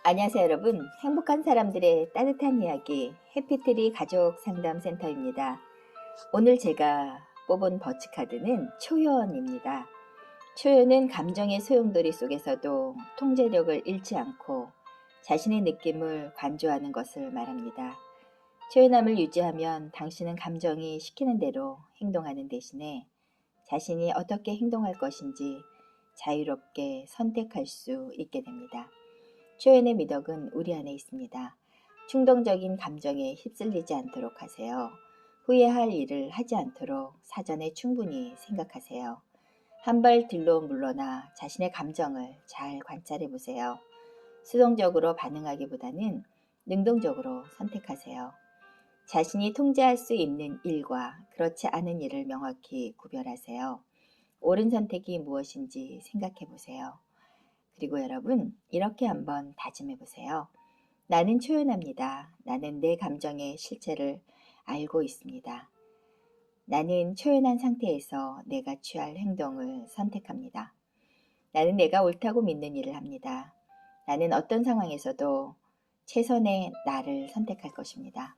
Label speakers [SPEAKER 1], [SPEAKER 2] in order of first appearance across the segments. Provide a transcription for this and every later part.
[SPEAKER 1] 안녕하세요 여러분. 행복한 사람들의 따뜻한 이야기 해피트리 가족상담센터입니다. 오늘 제가 뽑은 버치카드는 초연입니다. 초연은 감정의 소용돌이 속에서도 통제력을 잃지 않고 자신의 느낌을 관조하는 것을 말합니다. 초연함을 유지하면 당신은 감정이 시키는 대로 행동하는 대신에 자신이 어떻게 행동할 것인지 자유롭게 선택할 수 있게 됩니다. 초연의 미덕은 우리 안에 있습니다. 충동적인 감정에 휩쓸리지 않도록 하세요. 후회할 일을 하지 않도록 사전에 충분히 생각하세요. 한 발 뒤로 물러나 자신의 감정을 잘 관찰해 보세요. 수동적으로 반응하기보다는 능동적으로 선택하세요. 자신이 통제할 수 있는 일과 그렇지 않은 일을 명확히 구별하세요. 옳은 선택이 무엇인지 생각해 보세요. 그리고 여러분, 이렇게 한번 다짐해 보세요. 나는 초연합니다. 나는 내 감정의 실체를 알고 있습니다. 나는 초연한 상태에서 내가 취할 행동을 선택합니다. 나는 내가 옳다고 믿는 일을 합니다. 나는 어떤 상황에서도 최선의 나를 선택할 것입니다.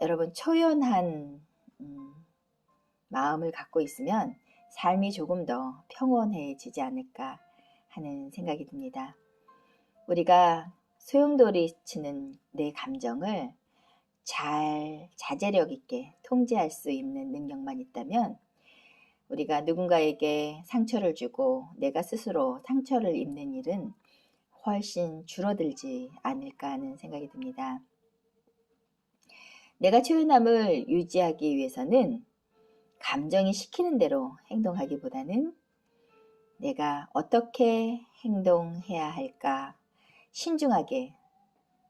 [SPEAKER 1] 여러분, 초연한 마음을 갖고 있으면 삶이 조금 더 평온해지지 않을까 하는 생각이 듭니다. 우리가 소용돌이치는 내 감정을 잘 자제력 있게 통제할 수 있는 능력만 있다면 우리가 누군가에게 상처를 주고 내가 스스로 상처를 입는 일은 훨씬 줄어들지 않을까 하는 생각이 듭니다. 내가 초연함을 유지하기 위해서는 감정이 시키는 대로 행동하기보다는 내가 어떻게 행동해야 할까 신중하게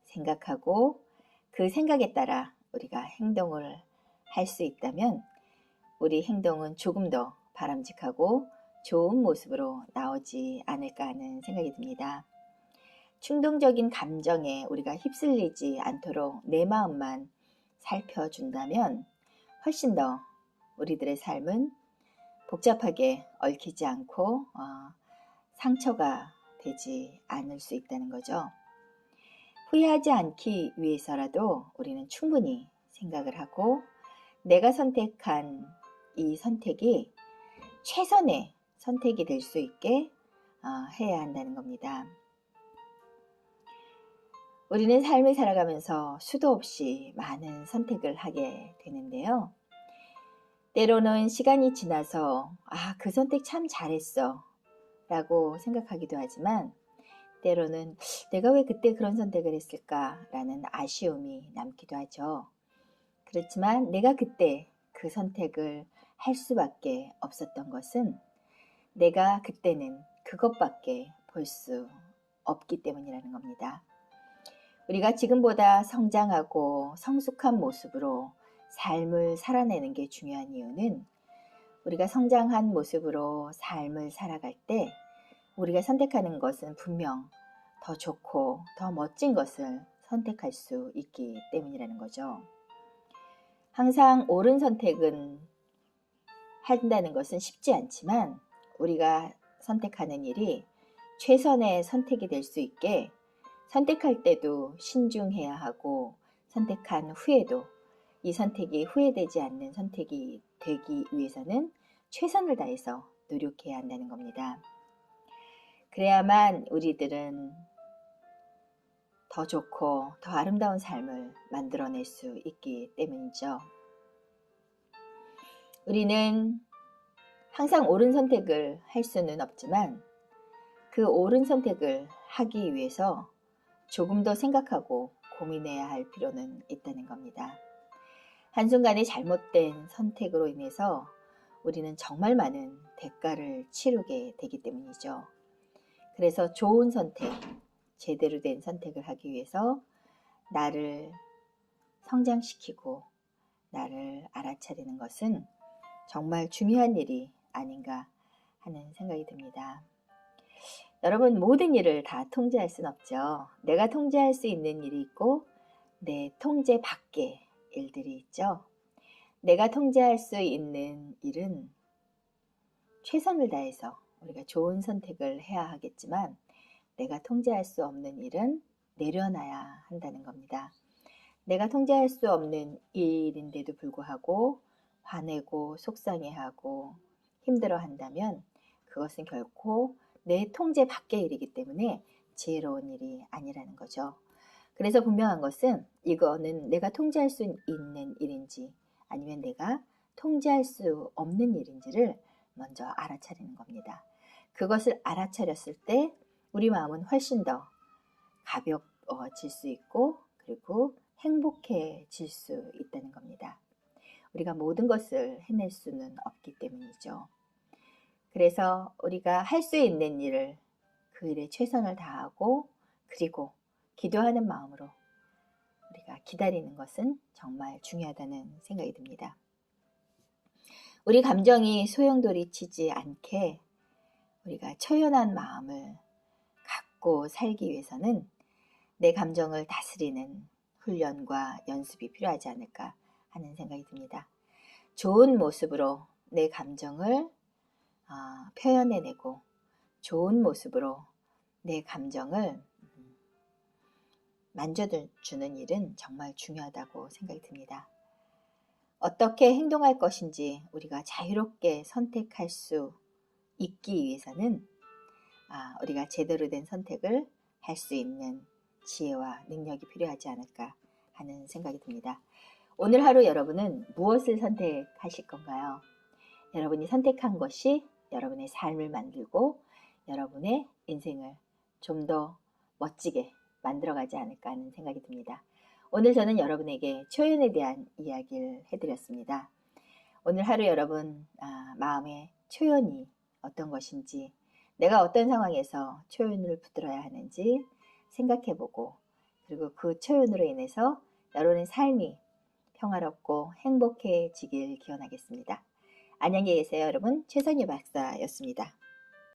[SPEAKER 1] 생각하고 그 생각에 따라 우리가 행동을 할 수 있다면 우리 행동은 조금 더 바람직하고 좋은 모습으로 나오지 않을까 하는 생각이 듭니다. 충동적인 감정에 우리가 휩쓸리지 않도록 내 마음만 살펴준다면 훨씬 더 우리들의 삶은 복잡하게 얽히지 않고 상처가 되지 않을 수 있다는 거죠. 후회하지 않기 위해서라도 우리는 충분히 생각을 하고 내가 선택한 이 선택이 최선의 선택이 될 수 있게 해야 한다는 겁니다. 우리는 삶을 살아가면서 수도 없이 많은 선택을 하게 되는데요. 때로는 시간이 지나서 그 선택 참 잘했어 라고 생각하기도 하지만 때로는 내가 왜 그때 그런 선택을 했을까라는 아쉬움이 남기도 하죠. 그렇지만 내가 그때 그 선택을 할 수밖에 없었던 것은 내가 그때는 그것밖에 볼 수 없기 때문이라는 겁니다. 우리가 지금보다 성장하고 성숙한 모습으로 삶을 살아내는 게 중요한 이유는 우리가 성장한 모습으로 삶을 살아갈 때 우리가 선택하는 것은 분명 더 좋고 더 멋진 것을 선택할 수 있기 때문이라는 거죠. 항상 옳은 선택은 한다는 것은 쉽지 않지만 우리가 선택하는 일이 최선의 선택이 될 수 있게 선택할 때도 신중해야 하고 선택한 후에도 이 선택이 후회되지 않는 선택이 되기 위해서는 최선을 다해서 노력해야 한다는 겁니다. 그래야만 우리들은 더 좋고 더 아름다운 삶을 만들어낼 수 있기 때문이죠. 우리는 항상 옳은 선택을 할 수는 없지만 그 옳은 선택을 하기 위해서 조금 더 생각하고 고민해야 할 필요는 있다는 겁니다. 한순간의 잘못된 선택으로 인해서 우리는 정말 많은 대가를 치르게 되기 때문이죠. 그래서 좋은 선택, 제대로 된 선택을 하기 위해서 나를 성장시키고 나를 알아차리는 것은 정말 중요한 일이 아닌가 하는 생각이 듭니다. 여러분, 모든 일을 다 통제할 순 없죠. 내가 통제할 수 있는 일이 있고 내 통제 밖의 일들이 있죠. 내가 통제할 수 있는 일은 최선을 다해서 우리가 좋은 선택을 해야 하겠지만 내가 통제할 수 없는 일은 내려놔야 한다는 겁니다. 내가 통제할 수 없는 일인데도 불구하고 화내고 속상해하고 힘들어한다면 그것은 결코 내 통제 밖의 일이기 때문에 지혜로운 일이 아니라는 거죠. 그래서 분명한 것은 이거는 내가 통제할 수 있는 일인지 아니면 내가 통제할 수 없는 일인지를 먼저 알아차리는 겁니다. 그것을 알아차렸을 때 우리 마음은 훨씬 더 가벼워질 수 있고 그리고 행복해질 수 있다는 겁니다. 우리가 모든 것을 해낼 수는 없기 때문이죠. 그래서 우리가 할 수 있는 일을 그 일에 최선을 다하고 그리고 기도하는 마음으로 우리가 기다리는 것은 정말 중요하다는 생각이 듭니다. 우리 감정이 소용돌이치지 않게 우리가 처연한 마음을 갖고 살기 위해서는 내 감정을 다스리는 훈련과 연습이 필요하지 않을까 하는 생각이 듭니다. 좋은 모습으로 내 감정을 표현해내고 좋은 모습으로 내 감정을 만져주는 일은 정말 중요하다고 생각이 듭니다. 어떻게 행동할 것인지 우리가 자유롭게 선택할 수 있기 위해서는 우리가 제대로 된 선택을 할 수 있는 지혜와 능력이 필요하지 않을까 하는 생각이 듭니다. 오늘 하루 여러분은 무엇을 선택하실 건가요? 여러분이 선택한 것이 여러분의 삶을 만들고 여러분의 인생을 좀 더 멋지게 만들어가지 않을까 하는 생각이 듭니다. 오늘 저는 여러분에게 초연에 대한 이야기를 해드렸습니다. 오늘 하루 여러분 마음의 초연이 어떤 것인지 내가 어떤 상황에서 초연을 붙들어야 하는지 생각해보고 그리고 그 초연으로 인해서 여러분의 삶이 평화롭고 행복해지길 기원하겠습니다. 안녕히 계세요 여러분. 최선희 박사였습니다.